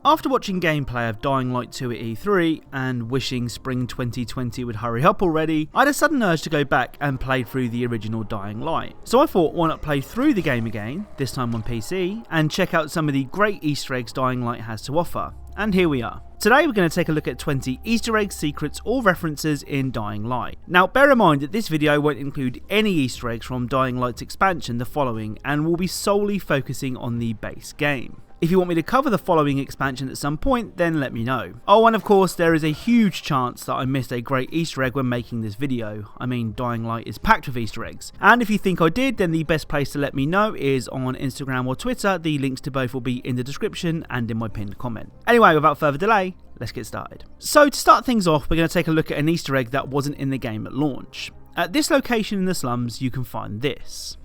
After watching gameplay of Dying Light 2 at E3 and wishing spring 2020 would hurry up already, I had a sudden urge to go back and play through the original Dying Light. So I thought, why not play through the game again, this time on PC, and check out some of the great Easter eggs Dying Light has to offer. And here we are. Today we're going to take a look at 20 Easter eggs, secrets or references in Dying Light. Now bear in mind that this video won't include any Easter eggs from Dying Light's expansion The Following, and will be solely focusing on the base game. If you want me to cover the Following expansion at some point, then let me know. Oh, and of course there is a huge chance that I missed a great Easter egg when making this video. I mean, Dying Light is packed with Easter eggs. And if you think I did, then the best place to let me know is on Instagram or Twitter. The links to both will be in the description and in my pinned comment. Anyway, without further delay, let's get started. So to start things off, we're going to take a look at an Easter egg that wasn't in the game at launch. At this location in the slums, you can find this.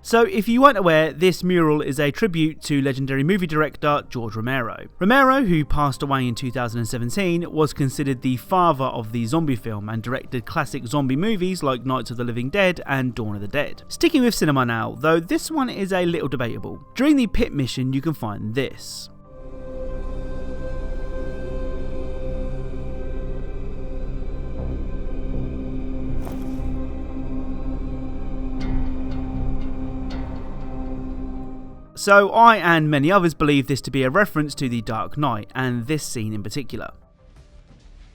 So if you weren't aware, this mural is a tribute to legendary movie director George Romero. Romero, who passed away in 2017, was considered the father of the zombie film and directed classic zombie movies like Night of the Living Dead and Dawn of the Dead. Sticking with cinema now, though this one is a little debatable. During the pit mission you can find this. So I and many others believe this to be a reference to The Dark Knight, and this scene in particular.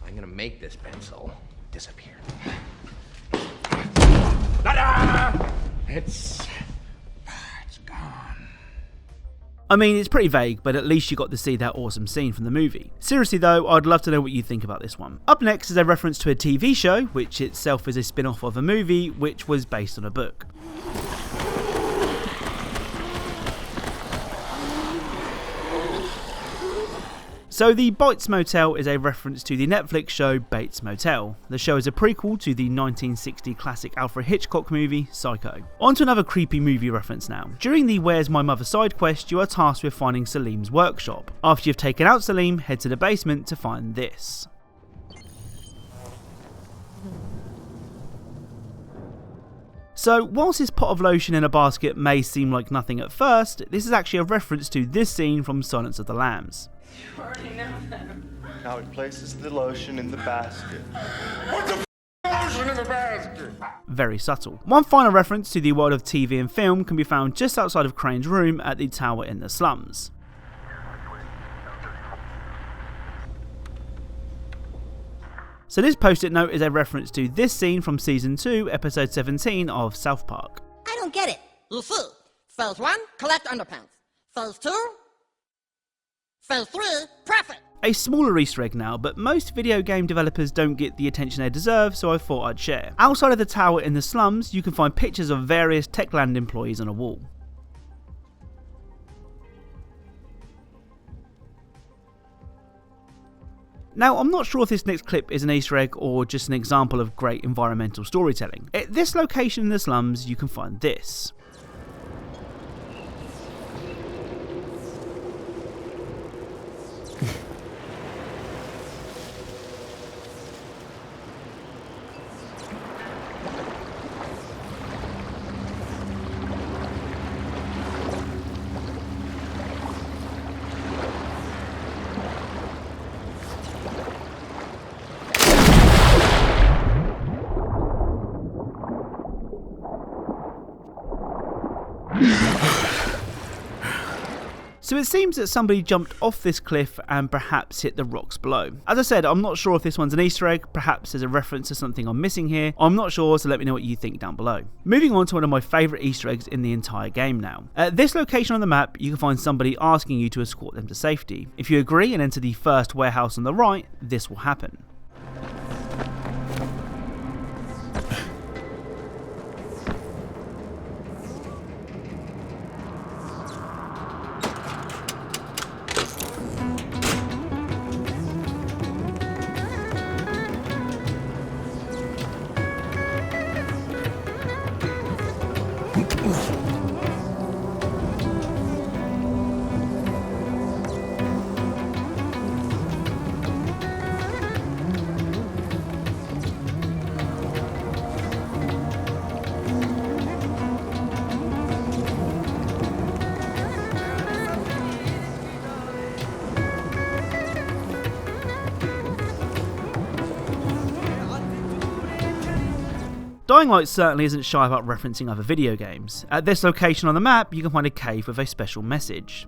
I'm gonna make this pencil disappear. It's gone. I mean, it's pretty vague, but at least you got to see that awesome scene from the movie. Seriously though, I'd love to know what you think about this one. Up next is a reference to a TV show, which itself is a spin-off of a movie, which was based on a book. So the Bates Motel is a reference to the Netflix show Bates Motel. The show is a prequel to the 1960 classic Alfred Hitchcock movie Psycho. On to another creepy movie reference now. During the Where's My Mother side quest, you are tasked with finding Salim's workshop. After you've taken out Salim, head to the basement to find this. So whilst this pot of lotion in a basket may seem like nothing at first, this is actually a reference to this scene from Silence of the Lambs. You already know that. Now it places the lotion in the basket. What the lotion in the basket? Very subtle. One final reference to the world of TV and film can be found just outside of Crane's room at the tower in the slums. So this post-it note is a reference to this scene from Season 2, Episode 17 of South Park. I don't get it. You see, phase 1, collect underpants. Phase 2, phase 3, profit. A smaller Easter egg now, but most video game developers don't get the attention they deserve, so I thought I'd share. Outside of the tower in the slums, you can find pictures of various Techland employees on a wall. Now, I'm not sure if this next clip is an Easter egg or just an example of great environmental storytelling. At this location in the slums, you can find this. So it seems that somebody jumped off this cliff and perhaps hit the rocks below. As I said, I'm not sure if this one's an Easter egg, perhaps there's a reference to something I'm missing here. I'm not sure, so let me know what you think down below. Moving on to one of my favourite Easter eggs in the entire game now. At this location on the map, you can find somebody asking you to escort them to safety. If you agree and enter the first warehouse on the right, this will happen. Dying Light certainly isn't shy about referencing other video games. At this location on the map, you can find a cave with a special message.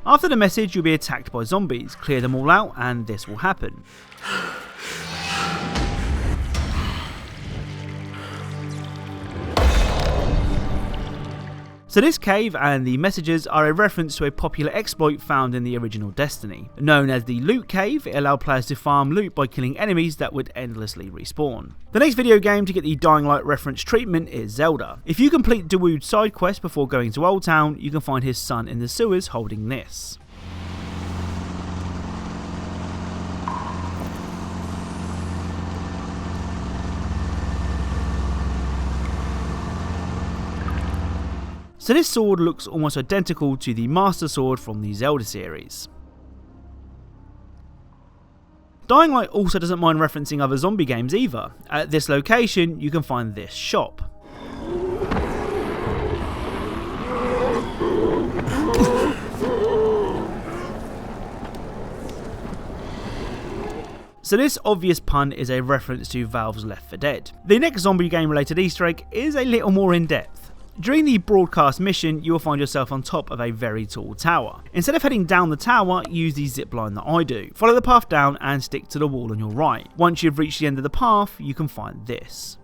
After the message, you'll be attacked by zombies. Clear them all out and this will happen. So this cave and the messages are a reference to a popular exploit found in the original Destiny. Known as the Loot Cave, it allowed players to farm loot by killing enemies that would endlessly respawn. The next video game to get the Dying Light reference treatment is Zelda. If you complete Dawood's side quest before going to Old Town, you can find his son in the sewers holding this. So this sword looks almost identical to the Master Sword from the Zelda series. Dying Light also doesn't mind referencing other zombie games either. At this location you can find this shop. So this obvious pun is a reference to Valve's Left 4 Dead. The next zombie game related Easter egg is a little more in depth. During the broadcast mission, you will find yourself on top of a very tall tower. Instead of heading down the tower, use the zipline that I do. Follow the path down and stick to the wall on your right. Once you've reached the end of the path, you can find this.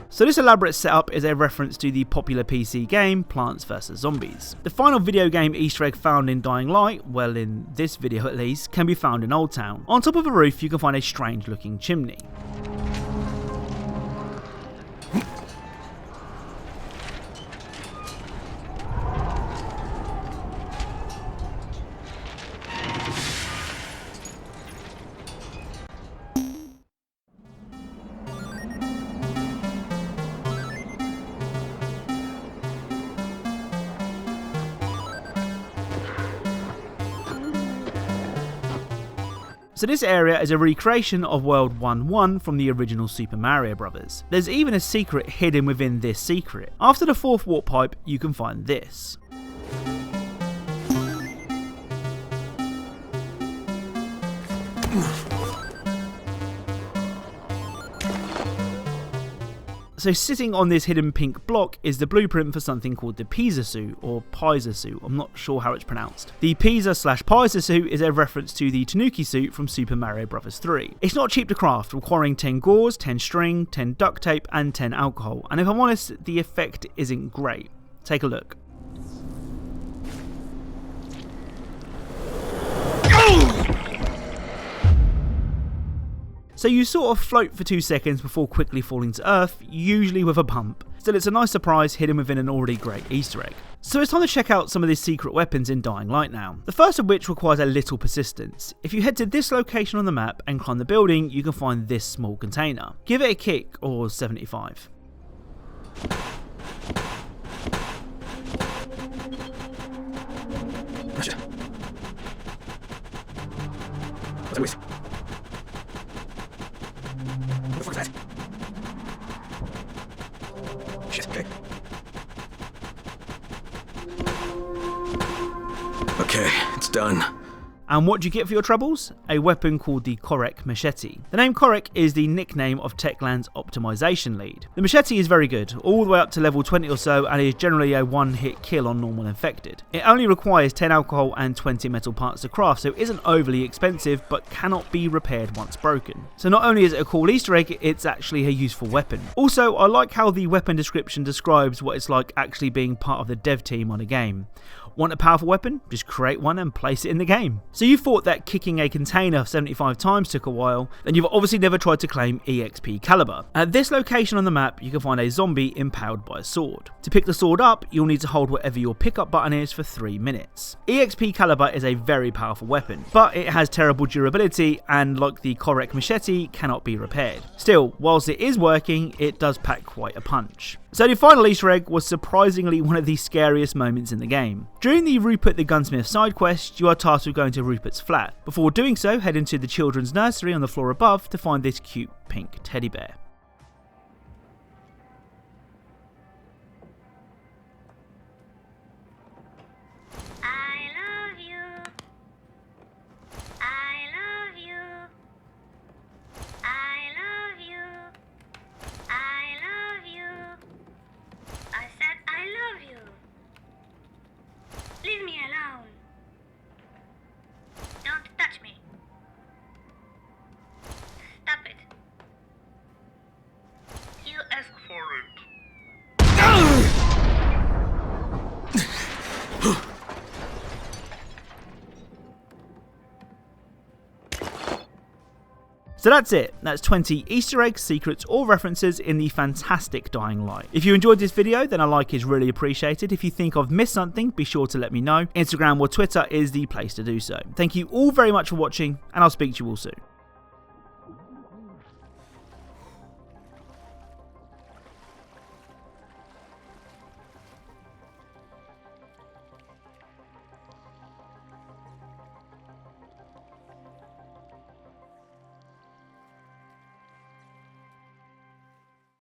So this elaborate setup is a reference to the popular PC game Plants vs Zombies. The final video game Easter egg found in Dying Light, well in this video at least, can be found in Old Town. On top of a roof you can find a strange looking chimney. So this area is a recreation of World 1-1 from the original Super Mario Bros. There's even a secret hidden within this secret. After the fourth warp pipe, you can find this. So sitting on this hidden pink block is the blueprint for something called the Pizza suit, or Pizza suit, I'm not sure how it's pronounced. The Pizza/Pizza suit is a reference to the Tanuki suit from Super Mario Bros. 3. It's not cheap to craft, requiring 10 gauze, 10 string, 10 duct tape and 10 alcohol, and if I'm honest, the effect isn't great. Take a look. So you sort of float for 2 seconds before quickly falling to earth, usually with a bump. Still, it's a nice surprise hidden within an already great Easter egg. So it's time to check out some of these secret weapons in Dying Light now. The first of which requires a little persistence. If you head to this location on the map and climb the building, you can find this small container. Give it a kick, or 75. Okay, it's done. And what do you get for your troubles? A weapon called the Korek Machete. The name Korek is the nickname of Techland's optimization lead. The machete is very good, all the way up to level 20 or so, and is generally a one-hit kill on normal infected. It only requires 10 alcohol and 20 metal parts to craft, so it isn't overly expensive, but cannot be repaired once broken. So not only is it a cool Easter egg, it's actually a useful weapon. Also, I like how the weapon description describes what it's like actually being part of the dev team on a game. Want a powerful weapon? Just create one and place it in the game. So you thought that kicking a container 75 times took a while, then you've obviously never tried to claim EXP caliber. At this location on the map, you can find a zombie impaled by a sword. To pick the sword up, you'll need to hold whatever your pickup button is for 3 minutes. EXP caliber is a very powerful weapon, but it has terrible durability and, like the Korek machete, cannot be repaired. Still, whilst it is working, it does pack quite a punch. So the final Easter egg was surprisingly one of the scariest moments in the game. During the Rupert the Gunsmith side quest, you are tasked with going to Rupert's flat. Before doing so, head into the children's nursery on the floor above to find this cute pink teddy bear. Leave me alone. Don't touch me. Stop it. You ask for it. So that's it. That's 20 Easter eggs, secrets or references in the fantastic Dying Light. If you enjoyed this video, then a like is really appreciated. If you think I've missed something, be sure to let me know. Instagram or Twitter is the place to do so. Thank you all very much for watching, and I'll speak to you all soon.